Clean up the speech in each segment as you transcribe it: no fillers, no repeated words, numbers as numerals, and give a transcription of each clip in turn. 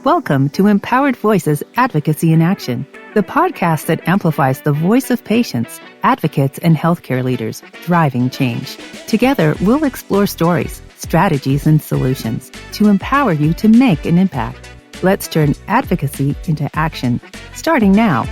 Welcome to Empowered Voices Advocacy in Action, the podcast that amplifies the voice of patients, advocates, and healthcare leaders driving change. Together, we'll explore stories, strategies, and solutions to empower you to make an impact. Let's turn advocacy into action, starting now.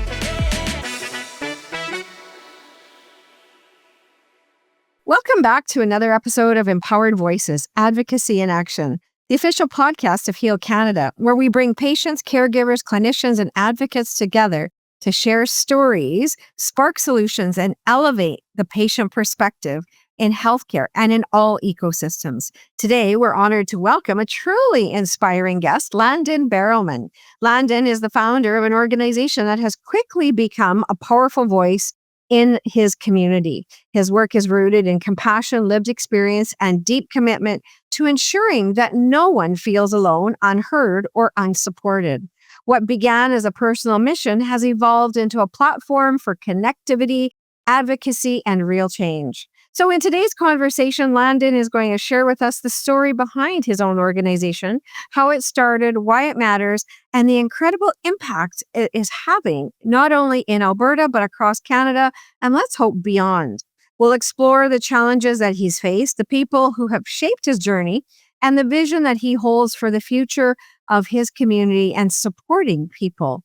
Welcome back to another episode of Empowered Voices, Advocacy in Action, the official podcast of Heal Canada, where we bring patients, caregivers, clinicians, and advocates together to share stories, spark solutions, and elevate the patient perspective in healthcare and in all ecosystems. Today, we're honored to welcome a truly inspiring guest, Landon Barrowman. Landon is the founder of an organization that has quickly become a powerful voice in his community. His work is rooted in compassion, lived experience, and deep commitment to ensuring that no one feels alone, unheard, or unsupported. What began as a personal mission has evolved into a platform for connectivity, advocacy, and real change. So in today's conversation, Landon is going to share with us the story behind his own organization, how it started, why it matters, and the incredible impact it is having, not only in Alberta, but across Canada, and let's hope beyond. We'll explore the challenges that he's faced, the people who have shaped his journey, and the vision that he holds for the future of his community and supporting people.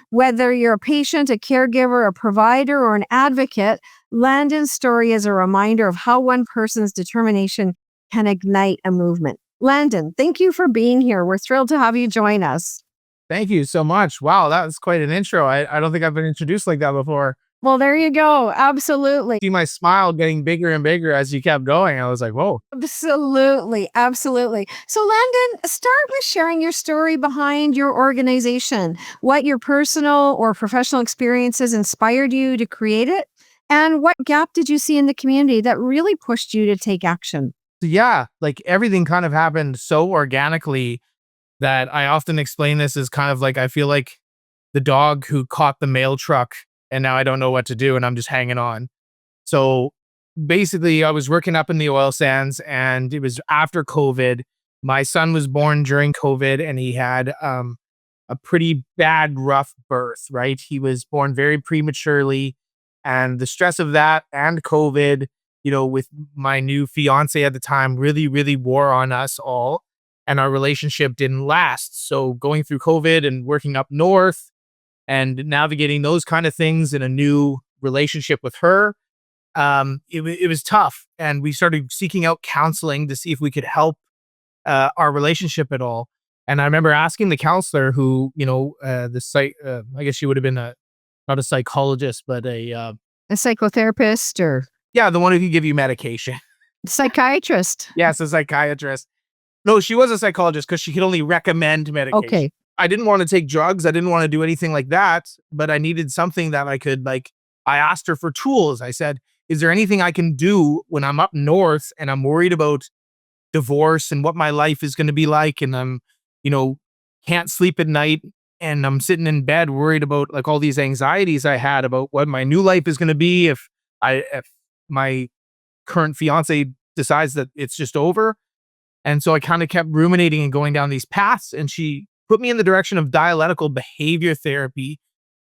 Whether you're a patient, a caregiver, a provider, or an advocate, Landon's story is a reminder of how one person's determination can ignite a movement. Landon, thank you for being here. We're thrilled to have you join us. Thank you so much. Wow, that was quite an intro. I don't think I've been introduced like that before. Well, there you go. Absolutely. See my smile getting bigger and bigger as you kept going. I was like, whoa. Absolutely. Absolutely. So Landon, start with sharing your story behind your organization, what your personal or professional experiences inspired you to create it, and what gap did you see in the community that really pushed you to take action? Yeah, like everything kind of happened so organically that I often explain this as kind of like, I feel like the dog who caught the mail truck and now I don't know what to do and I'm just hanging on. So basically I was working up in the oil sands and it was after COVID. My son was born during COVID and he had a pretty bad, rough birth, right? He was born very prematurely and the stress of that and COVID, you know, with my new fiance at the time really, really wore on us all and our relationship didn't last. So going through COVID and working up north and navigating those kind of things in a new relationship with her, it was tough. And we started seeking out counseling to see if we could help our relationship at all. And I remember asking the counselor who, you know, I guess she would have been not a psychologist, but a psychotherapist or? Yeah, the one who can give you medication. Psychiatrist. Yes, a psychiatrist. No, she was a psychologist because she could only recommend medication. Okay. I didn't want to take drugs. I didn't want to do anything like that, but I needed something that I could I asked her for tools. I said, is there anything I can do when I'm up north and I'm worried about divorce and what my life is going to be like? And I'm, you know, can't sleep at night and I'm sitting in bed worried about all these anxieties I had about what my new life is going to be if my current fiance decides that it's just over. And so I kind of kept ruminating and going down these paths and she put me in the direction of dialectical behavior therapy,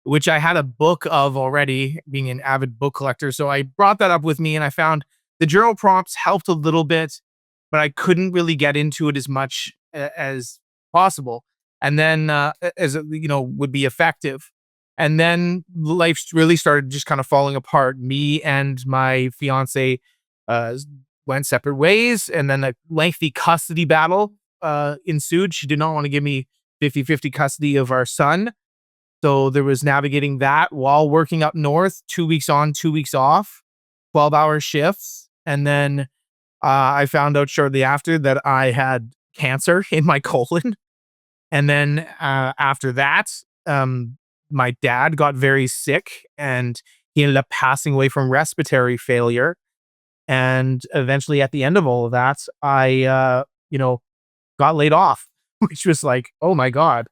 which I had a book of already, being an avid book collector. So I brought that up with me and I found the journal prompts helped a little bit, but I couldn't really get into it as much as possible. And then as you know, would be effective. And then life really started just kind of falling apart. Me and my fiance went separate ways. And then a lengthy custody battle ensued. She did not want to give me 50-50 custody of our son. So there was navigating that while working up north, 2 weeks on, 2 weeks off, 12-hour shifts. And then I found out shortly after that I had cancer in my colon. And then after that, my dad got very sick and he ended up passing away from respiratory failure. And eventually at the end of all of that, I, got laid off, which was like, oh my God.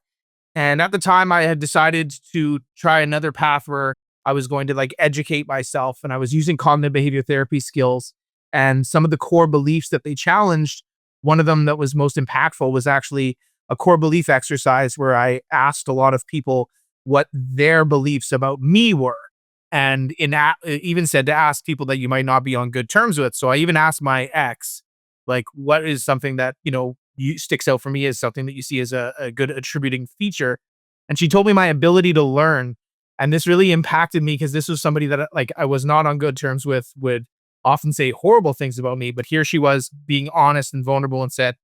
And at the time I had decided to try another path where I was going to educate myself and I was using cognitive behavior therapy skills and some of the core beliefs that they challenged. One of them that was most impactful was actually a core belief exercise where I asked a lot of people what their beliefs about me were. And even said to ask people that you might not be on good terms with. So I even asked my ex, like, what is something that, sticks out for me as something that you see as a good attributing feature. And she told me my ability to learn. And this really impacted me because this was somebody that like I was not on good terms with, would often say horrible things about me. But here she was being honest and vulnerable and said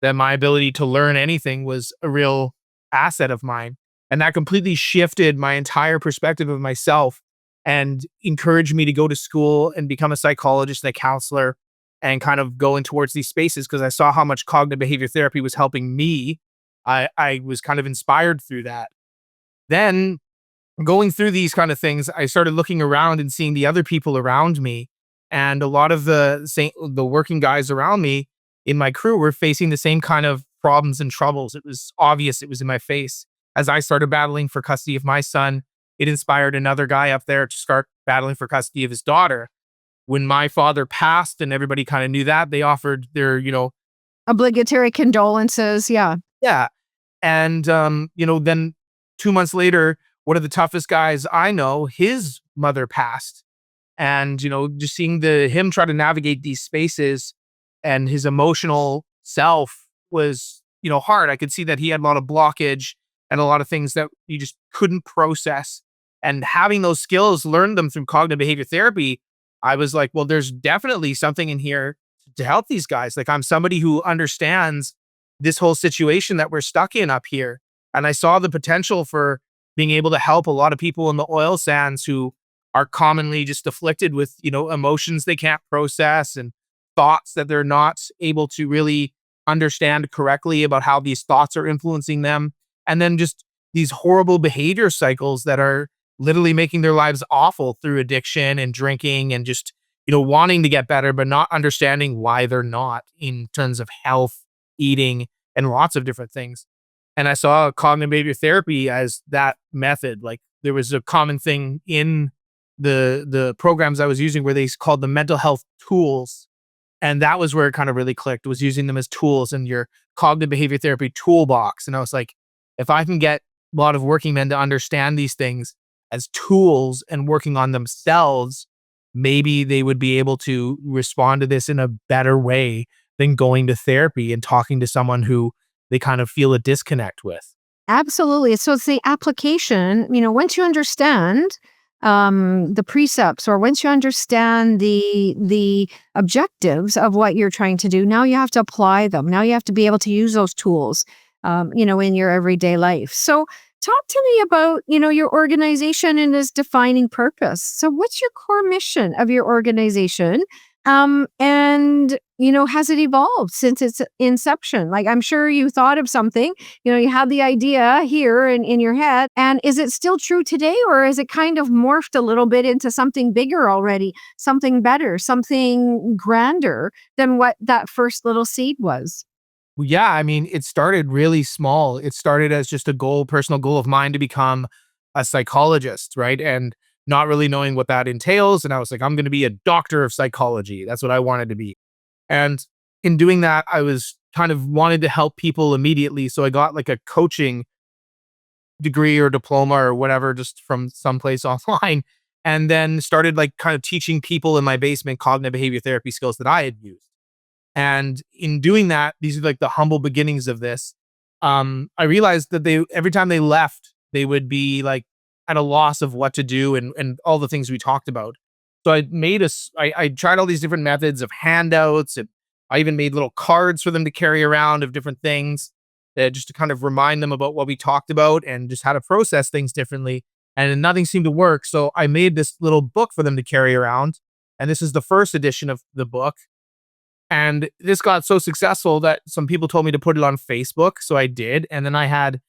that my ability to learn anything was a real asset of mine. And that completely shifted my entire perspective of myself and encouraged me to go to school and become a psychologist and a counselor and kind of going towards these spaces because I saw how much cognitive behavior therapy was helping me. I was kind of inspired through that. Then going through these kind of things, I started looking around and seeing the other people around me. And a lot of the working guys around me in my crew were facing the same kind of problems and troubles. It was obvious, it was in my face. As I started battling for custody of my son, it inspired another guy up there to start battling for custody of his daughter. When my father passed and everybody kind of knew that, they offered their, Obligatory condolences. Yeah. yeah. And, then 2 months later, one of the toughest guys I know, his mother passed. And, just seeing him try to navigate these spaces and his emotional self was, hard. I could see that he had a lot of blockage and a lot of things that you just couldn't process. And having those skills, learned them through cognitive behavior therapy, I was like, well, there's definitely something in here to help these guys. Like I'm somebody who understands this whole situation that we're stuck in up here. And I saw the potential for being able to help a lot of people in the oil sands who are commonly just afflicted with, emotions they can't process and thoughts that they're not able to really understand correctly about how these thoughts are influencing them. And then just these horrible behavior cycles that are literally making their lives awful through addiction and drinking and just, wanting to get better, but not understanding why they're not in terms of health, eating, and lots of different things. And I saw cognitive behavior therapy as that method. Like there was a common thing in the programs I was using where they called the mental health tools. And that was where it kind of really clicked, was using them as tools in your cognitive behavior therapy toolbox. And I was like, if I can get a lot of working men to understand these things as tools and working on themselves, maybe they would be able to respond to this in a better way than going to therapy and talking to someone who they kind of feel a disconnect with. Absolutely. So it's the application, once you understand the precepts, or once you understand the objectives of what you're trying to do, now you have to apply them. Now you have to be able to use those tools, in your everyday life. So talk to me about, your organization and its defining purpose. So what's your core mission of your organization? And, has it evolved since its inception? Like, I'm sure you thought of something, you had the idea here in your head. And is it still true today, or is it kind of morphed a little bit into something bigger already, something better, something grander than what that first little seed was? Well, yeah, I mean, it started really small. It started as just a personal goal of mine to become a psychologist, right? And not really knowing what that entails. And I was like, I'm going to be a doctor of psychology. That's what I wanted to be. And in doing that, I was kind of wanted to help people immediately. So I got like a coaching degree or diploma or whatever, just from someplace online. And then started like kind of teaching people in my basement cognitive behavior therapy skills that I had used. And in doing that, these are like the humble beginnings of this. I realized that every time they left, they would be like at a loss of what to do and all the things we talked about. So I tried all these different methods of handouts. And I even made little cards for them to carry around of different things just to kind of remind them about what we talked about and just how to process things differently. And nothing seemed to work. So I made this little book for them to carry around. And this is the first edition of the book. And this got so successful that some people told me to put it on Facebook. So I did. And then I had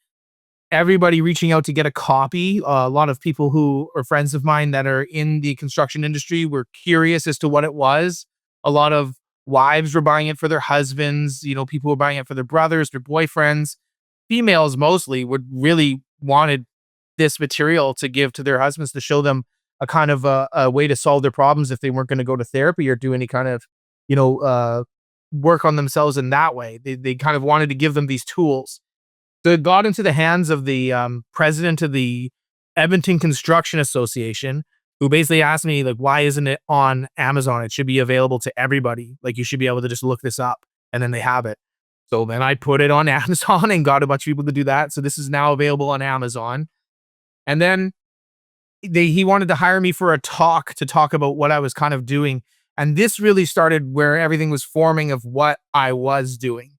everybody reaching out to get a copy. A lot of people who are friends of mine that are in the construction industry were curious as to what it was. A lot of wives were buying it for their husbands. People were buying it for their brothers, their boyfriends. Females mostly would really wanted this material to give to their husbands to show them a kind of a way to solve their problems if they weren't going to go to therapy or do any kind of work on themselves in that way. They kind of wanted to give them these tools. So it got into the hands of the president of the Edmonton Construction Association, who basically asked me, like, why isn't it on Amazon? It should be available to everybody. Like, you should be able to just look this up and then they have it. So then I put it on Amazon and got a bunch of people to do that. So this is now available on Amazon. And then he wanted to hire me for a talk to talk about what I was kind of doing. And this really started where everything was forming of what I was doing,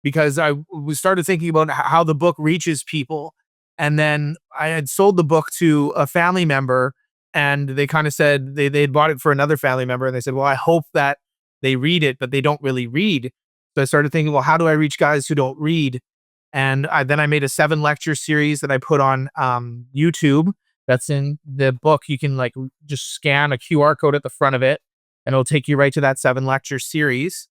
because I started thinking about how the book reaches people. And then I had sold the book to a family member, and they kind of said they had bought it for another family member. And they said, well, I hope that they read it, but they don't really read. So I started thinking, well, how do I reach guys who don't read? And then I made a 7-lecture series that I put on YouTube. That's in the book. You can like just scan a QR code at the front of it, and it'll take you right to that 7-lecture series.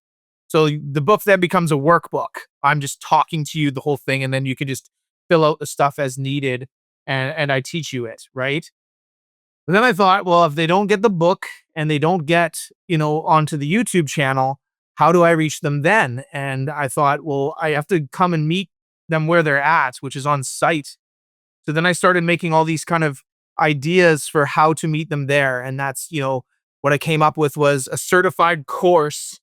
So the book then becomes a workbook. I'm just talking to you the whole thing, and then you can just fill out the stuff as needed, and I teach you it, right? And then I thought, well, if they don't get the book and they don't get, onto the YouTube channel, how do I reach them then? And I thought, well, I have to come and meet them where they're at, which is on site. So then I started making all these kind of ideas for how to meet them there. And that's, what I came up with was a certified course,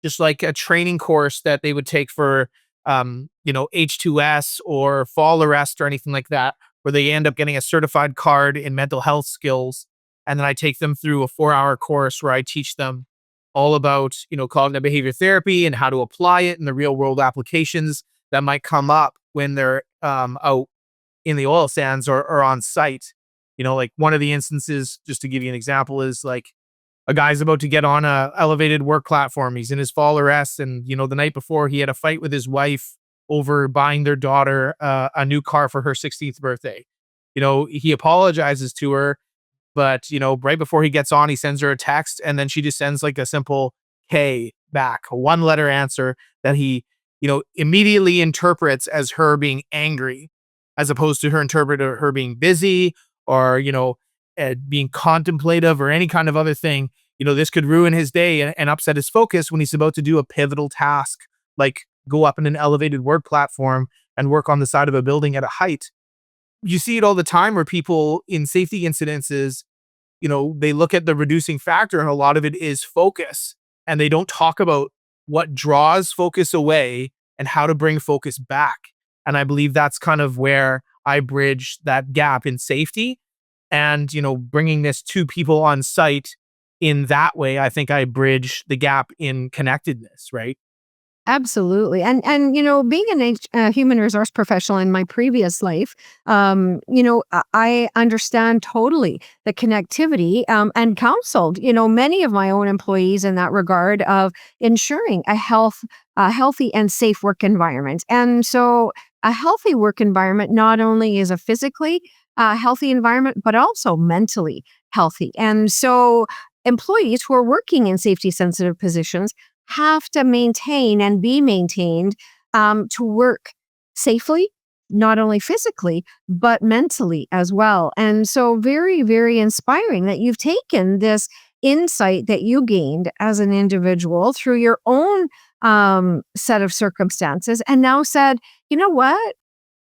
just like a training course that they would take for, H2S or fall arrest or anything like that, where they end up getting a certified card in mental health skills. And then I take them through a 4-hour course where I teach them all about, cognitive behavior therapy and how to apply it in the real world applications that might come up when they're out in the oil sands or on site. Like one of the instances, just to give you an example, is like a guy's about to get on a elevated work platform. He's in his fall arrest. And, the night before he had a fight with his wife over buying their daughter a new car for her 16th birthday. He apologizes to her, but, right before he gets on, he sends her a text, and then she just sends like a simple K back, a 1-letter answer that he, immediately interprets as her being angry, as opposed to her being busy or, being contemplative or any kind of other thing. This could ruin his day and upset his focus when he's about to do a pivotal task, like go up in an elevated work platform and work on the side of a building at a height. You see it all the time where people in safety incidences, they look at the reducing factor, and a lot of it is focus. And they don't talk about what draws focus away and how to bring focus back. And I believe that's kind of where I bridge that gap in safety. And, bringing this to people on site in that way, I think I bridge the gap in connectedness, right? Absolutely. And being a human resource professional in my previous life, I understand totally the connectivity and counseled, many of my own employees in that regard of ensuring a healthy and safe work environment. And so a healthy work environment not only is a physically healthy environment, but also mentally healthy. And so employees who are working in safety sensitive positions have to maintain and be maintained to work safely, not only physically, but mentally as well. And so very, very inspiring that you've taken this insight that you gained as an individual through your own set of circumstances and now said, you know what?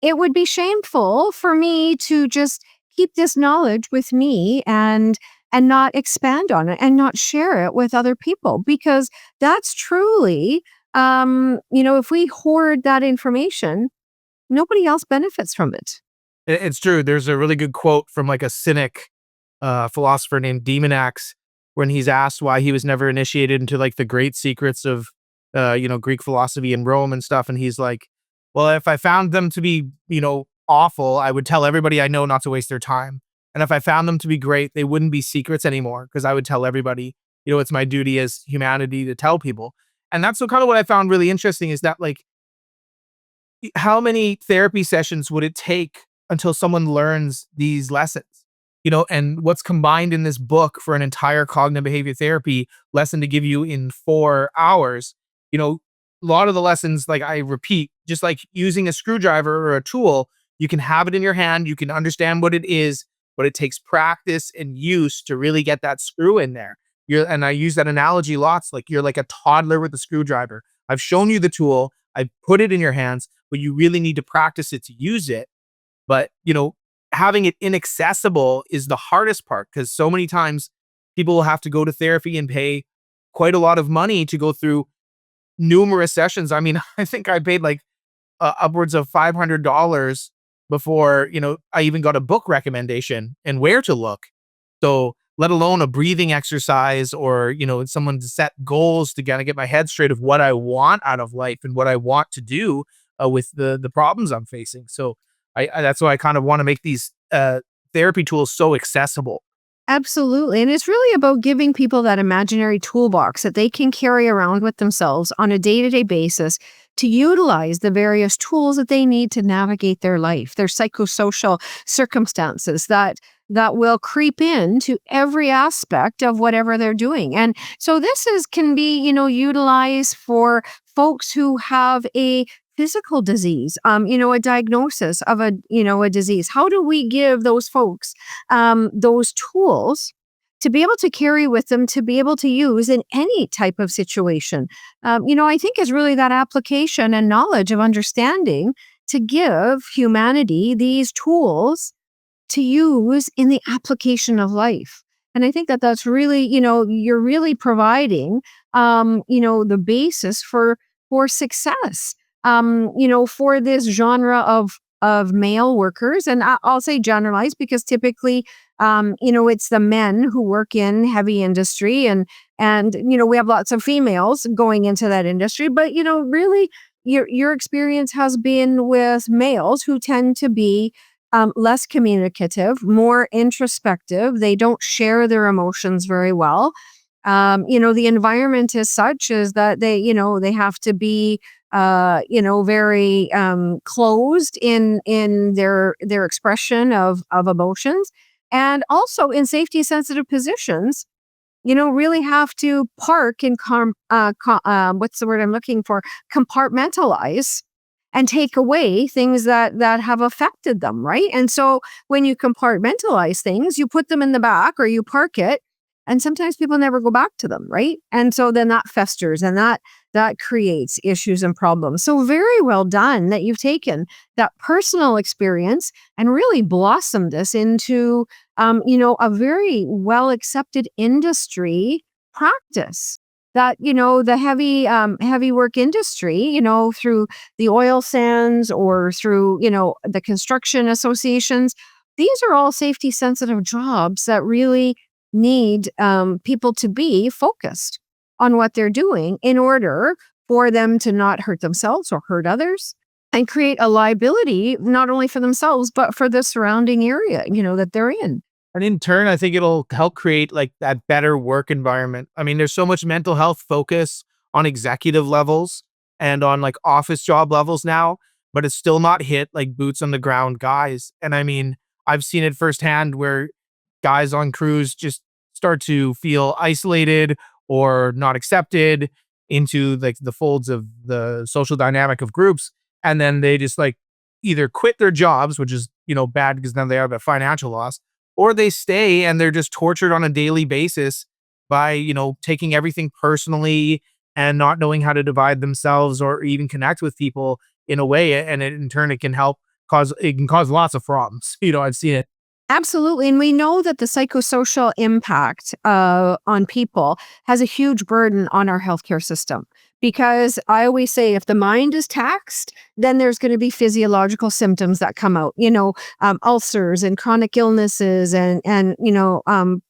It would be shameful for me to just keep this knowledge with me and not expand on it and not share it with other people, because that's truly, if we hoard that information, nobody else benefits from it. It's true. There's a really good quote from like a cynic philosopher named Demonax, when he's asked why he was never initiated into like the great secrets of, Greek philosophy in Rome and stuff. And he's like, well, if I found them to be, awful, I would tell everybody I know not to waste their time. And if I found them to be great, they wouldn't be secrets anymore, because I would tell everybody, it's my duty as humanity to tell people. And that's kind of what I found really interesting, is that like, how many therapy sessions would it take until someone learns these lessons? And what's combined in this book for an entire cognitive behavior therapy lesson to give you in 4 hours, a lot of the lessons, like I repeat, just like using a screwdriver or a tool, you can have it in your hand, you can understand what it is, but it takes practice and use to really get that screw in there. And I use that analogy lots, like you're like a toddler with a screwdriver. I've shown you the tool, I've put it in your hands, but you really need to practice it to use it. But, having it inaccessible is the hardest part, because so many times people will have to go to therapy and pay quite a lot of money to go through numerous sessions. I mean, I think I paid like upwards of $500 before, I even got a book recommendation and where to look. So let alone a breathing exercise or, someone to set goals to kind of get my head straight of what I want out of life and what I want to do with the problems I'm facing. So that's why I kind of want to make these therapy tools so accessible. Absolutely. And it's really about giving people that imaginary toolbox that they can carry around with themselves on a day-to-day basis to utilize the various tools that they need to navigate their life, their psychosocial circumstances that will creep into every aspect of whatever they're doing. And so this can be, utilized for folks who have a physical disease, a diagnosis of a disease. How do we give those folks those tools to be able to carry with them, to be able to use in any type of situation? I think is really that application and knowledge of understanding to give humanity these tools to use in the application of life. And I think that that's really, you're really providing, the basis for success, for this genre of male workers. And I'll say generalized because typically, it's the men who work in heavy industry and, we have lots of females going into that industry, but, really your experience has been with males who tend to be less communicative, more introspective. They don't share their emotions very well. The environment is such is that they have to be, very closed in their expression of emotions, and also in safety sensitive positions. Really have to park and what's the word I'm looking for? Compartmentalize and take away things that have affected them, right? And so when you compartmentalize things, you put them in the back or you park it, and sometimes people never go back to them, right? And so then that festers and that creates issues and problems. So very well done that you've taken that personal experience and really blossomed this into a very well accepted industry practice. That the heavy work industry, through the oil sands or through the construction associations, these are all safety sensitive jobs that really need people to be focused on what they're doing in order for them to not hurt themselves or hurt others and create a liability not only for themselves but for the surrounding area that they're in. And in turn, I think it'll help create like that better work environment. I mean, there's so much mental health focus on executive levels and on like office job levels now, but it's still not hit like boots on the ground guys. And I mean, I've seen it firsthand where guys on crews just start to feel isolated or not accepted into like the folds of the social dynamic of groups. And then they just like either quit their jobs, which is, bad because then they have a financial loss, or they stay and they're just tortured on a daily basis by, taking everything personally and not knowing how to divide themselves or even connect with people in a way. And in turn, it can cause lots of problems. I've seen it. Absolutely. And we know that the psychosocial impact on people has a huge burden on our healthcare system. Because I always say if the mind is taxed, then there's going to be physiological symptoms that come out, ulcers and chronic illnesses and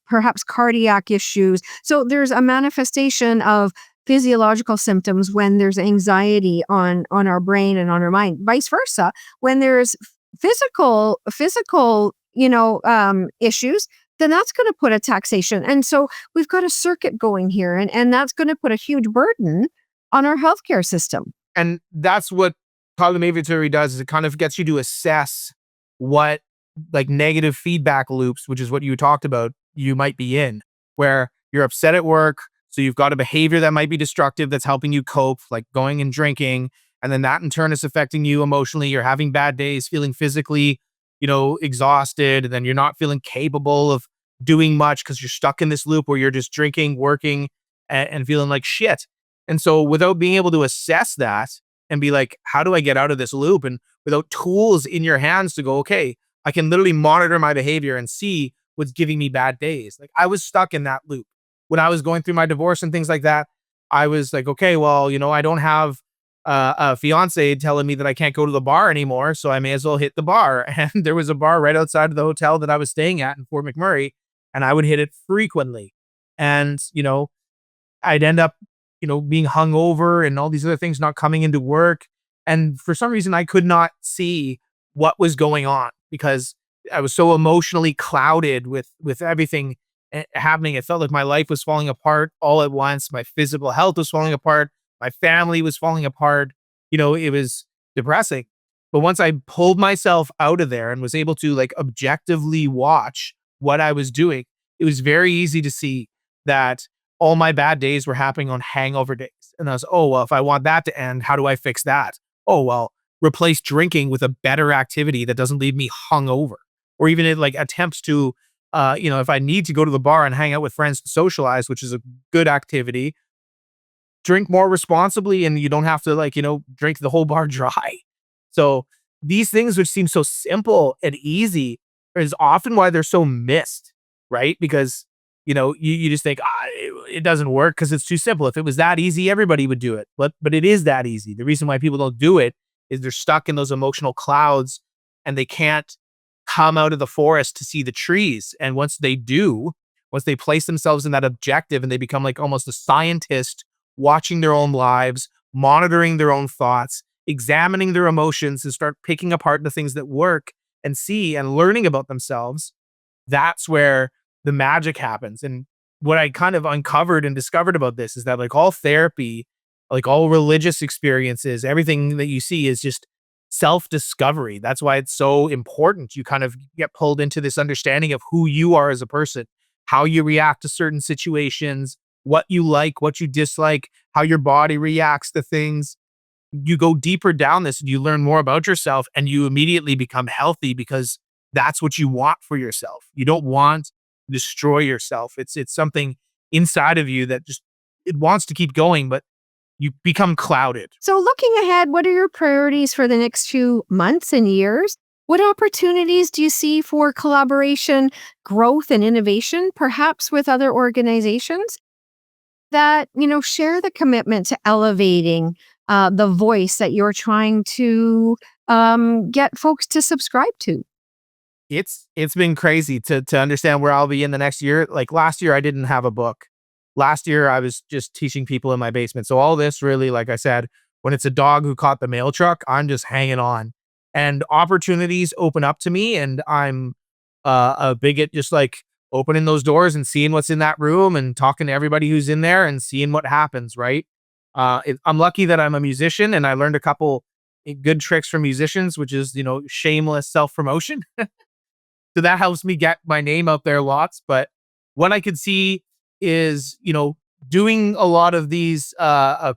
perhaps cardiac issues. So there's a manifestation of physiological symptoms when there's anxiety on our brain and on our mind. Vice versa, when there's physical issues, then that's going to put a taxation. And so we've got a circuit going here, and that's going to put a huge burden on our healthcare system. And that's what cognitive behavior theory does, is it kind of gets you to assess what like negative feedback loops, which is what you talked about, you might be in, where you're upset at work. So you've got a behavior that might be destructive that's helping you cope, like going and drinking. And then that in turn is affecting you emotionally. You're having bad days, feeling physically, exhausted. And then you're not feeling capable of doing much because you're stuck in this loop where you're just drinking, working, and feeling like shit. And so without being able to assess that and be like, how do I get out of this loop? And without tools in your hands to go, okay, I can literally monitor my behavior and see what's giving me bad days. Like I was stuck in that loop when I was going through my divorce and things like that. I was like, okay, well, I don't have a fiance telling me that I can't go to the bar anymore, so I may as well hit the bar. And there was a bar right outside of the hotel that I was staying at in Fort McMurray, and I would hit it frequently. And I'd end up, being hungover and all these other things, not coming into work. And for some reason, I could not see what was going on because I was so emotionally clouded with everything happening. It felt like my life was falling apart all at once. My physical health was falling apart. My family was falling apart. It was depressing. But once I pulled myself out of there and was able to like objectively watch what I was doing, it was very easy to see that all my bad days were happening on hangover days. And I was, oh, well, if I want that to end, how do I fix that? Oh, well, replace drinking with a better activity that doesn't leave me hungover. Or even it like attempts to, if I need to go to the bar and hang out with friends to socialize, which is a good activity, drink more responsibly and you don't have to drink the whole bar dry. So these things which seem so simple and easy is often why they're so missed, right? Because, you just think it doesn't work because it's too simple. If it was that easy, everybody would do it. But it is that easy. The reason why people don't do it is they're stuck in those emotional clouds and they can't come out of the forest to see the trees. And once they place themselves in that objective and they become like almost a scientist watching their own lives, monitoring their own thoughts, examining their emotions and start picking apart the things that work and see and learning about themselves, that's where the magic happens. And what I kind of uncovered and discovered about this is that like all therapy, like all religious experiences, everything that you see is just self-discovery. That's why it's so important. You kind of get pulled into this understanding of who you are as a person, how you react to certain situations, what you like, what you dislike, how your body reacts to things. You go deeper down this and you learn more about yourself and you immediately become healthy because that's what you want for yourself. You don't want to destroy yourself. It's something inside of you that just it wants to keep going, but you become clouded. So looking ahead, what are your priorities for the next few months and years? What opportunities do you see for collaboration, growth, and innovation, perhaps with other organizations that, share the commitment to elevating the voice that you're trying to get folks to subscribe to? It's been crazy to understand where I'll be in the next year. Like last year, I didn't have a book. Last year, I was just teaching people in my basement. So all this really, like I said, when it's a dog who caught the mail truck, I'm just hanging on. And opportunities open up to me, and I'm a bigot, just like opening those doors and seeing what's in that room and talking to everybody who's in there and seeing what happens, right? I'm lucky that I'm a musician, and I learned a couple good tricks from musicians, which is, shameless self-promotion. So that helps me get my name out there lots. But what I could see is, doing a lot of these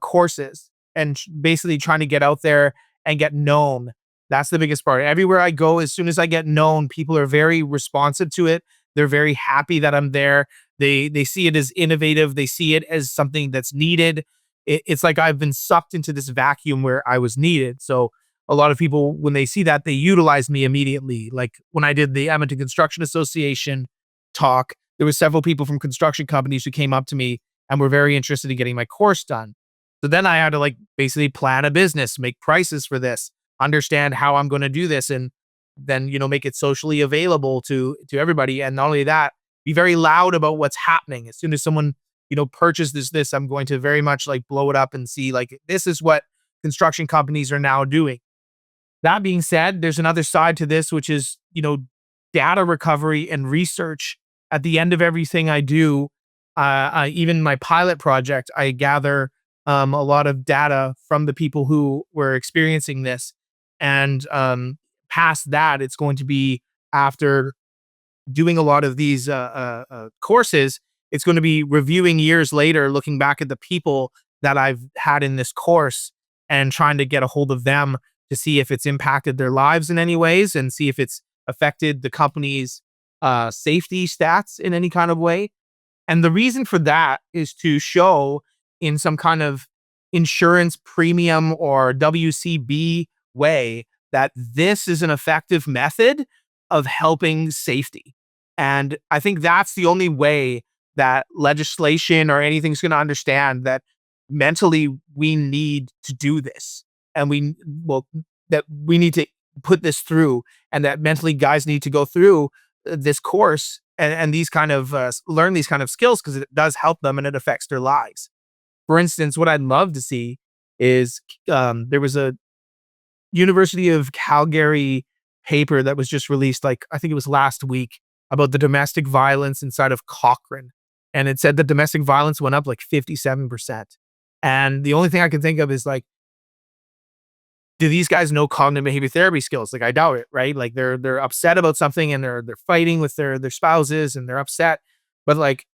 courses and basically trying to get out there and get known. That's the biggest part. Everywhere I go, as soon as I get known, people are very responsive to it. They're very happy that I'm there. They see it as innovative. They see it as something that's needed. It's like I've been sucked into this vacuum where I was needed. So a lot of people, when they see that, they utilize me immediately. Like when I did the Edmonton Construction Association talk, there were several people from construction companies who came up to me and were very interested in getting my course done. So then I had to like basically plan a business, make prices for this, understand how I'm going to do this, and then, make it socially available to everybody. And not only that, be very loud about what's happening. As soon as someone, purchases this, I'm going to very much like blow it up and see like, this is what construction companies are now doing. That being said, there's another side to this, which is, data recovery and research. At the end of everything I do, even my pilot project, I gather a lot of data from the people who were experiencing this. And past that, it's going to be after doing a lot of these courses, it's going to be reviewing years later, looking back at the people that I've had in this course and trying to get a hold of them to see if it's impacted their lives in any ways and see if it's affected the company's safety stats in any kind of way. And the reason for that is to show in some kind of insurance premium or WCB way that this is an effective method of helping safety. And I think that's the only way that legislation or anything's going to understand that mentally we need to do this. And that we need to put this through, and that mentally guys need to go through this course and these kind of learn these kind of skills, because it does help them and it affects their lives. For instance, what I'd love to see is there was a University of Calgary paper that was just released, like I think it was last week, about the domestic violence inside of Cochrane. And it said that domestic violence went up like 57%. And the only thing I can think of is like, do these guys know cognitive behavior therapy skills? Like, I doubt it, right? Like they're upset about something and they're fighting with their spouses and they're upset. But like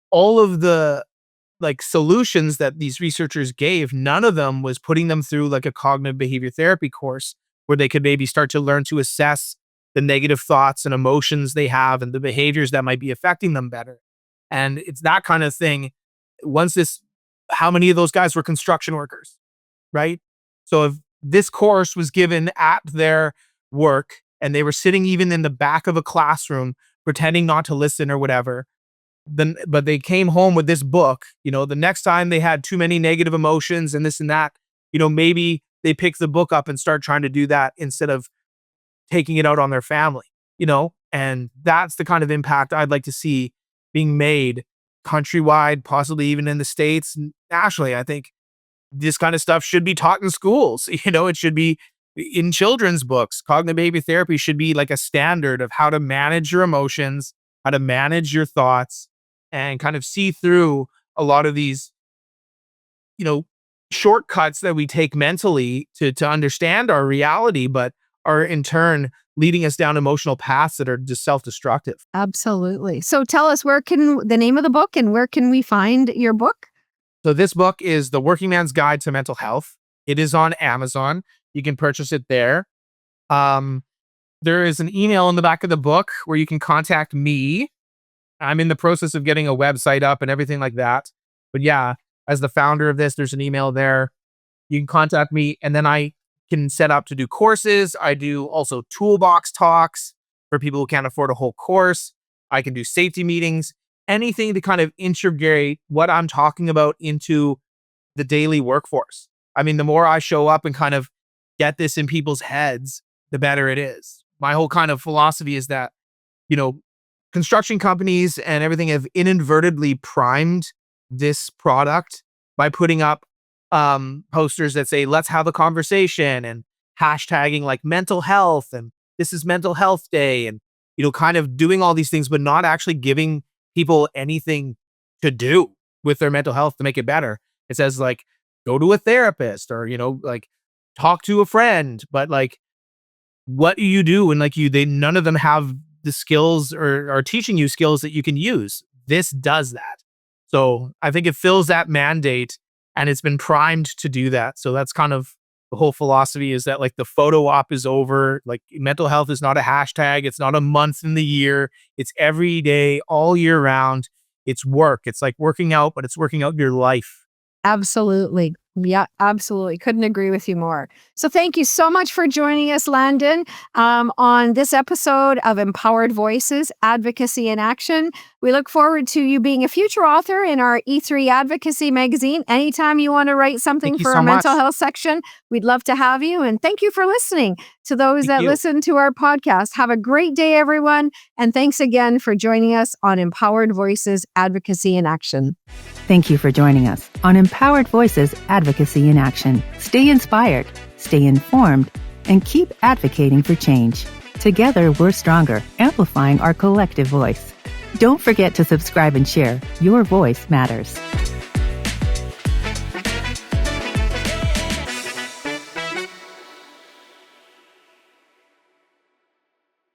all of the like solutions that these researchers gave, none of them was putting them through like a cognitive behavior therapy course where they could maybe start to learn to assess the negative thoughts and emotions they have and the behaviors that might be affecting them better. And it's that kind of thing. How many of those guys were construction workers, right? So if this course was given at their work and they were sitting even in the back of a classroom pretending not to listen or whatever, but they came home with this book, the next time they had too many negative emotions and this and that, maybe they pick the book up and start trying to do that instead of taking it out on their family, and that's the kind of impact I'd like to see being made countrywide, possibly even in the States, nationally. I think this kind of stuff should be taught in schools. It should be in children's books. Cognitive behavior therapy should be like a standard of how to manage your emotions, how to manage your thoughts, and kind of see through a lot of these, shortcuts that we take mentally to understand our reality, but are in turn leading us down emotional paths that are just self-destructive. Absolutely. So tell us, the name of the book and where can we find your book? So this book is The Working Man's Guide to Mental Health. It is on Amazon. You can purchase it there. There is an email in the back of the book where you can contact me. I'm in the process of getting a website up and everything like that. But yeah, as the founder of this, there's an email there. You can contact me, and then I can set up to do courses. I do also toolbox talks for people who can't afford a whole course. I can do safety meetings, anything to kind of integrate what I'm talking about into the daily workforce. I mean, the more I show up and kind of get this in people's heads, the better it is. My whole kind of philosophy is that, construction companies and everything have inadvertently primed this product by putting up posters that say, let's have a conversation, and hashtagging like mental health, and this is mental health day, and, kind of doing all these things, but not actually giving people anything to do with their mental health to make it better. It says like, go to a therapist, or, like talk to a friend, but like, what do you do? And like none of them have the skills or are teaching you skills that you can use. This does that. So I think it fills that mandate, and it's been primed to do that. So that's kind of the whole philosophy, is that like the photo op is over. Like mental health is not a hashtag. It's not a month in the year. It's every day, all year round. It's work. It's like working out, but it's working out your life. Absolutely. Yeah, absolutely. Couldn't agree with you more. So thank you so much for joining us, Landon, on this episode of Empowered Voices, Advocacy in Action. We look forward to you being a future author in our E3 Advocacy magazine. Anytime you want to write something for our mental health section, we'd love to have you. And thank you for listening to those that listen to our podcast. Have a great day, everyone. And thanks again for joining us on Empowered Voices, Advocacy in Action. Thank you for joining us on Empowered Voices, Advocacy in Action. Stay inspired, stay informed, and keep advocating for change. Together, we're stronger, amplifying our collective voice. Don't forget to subscribe and share. Your voice matters.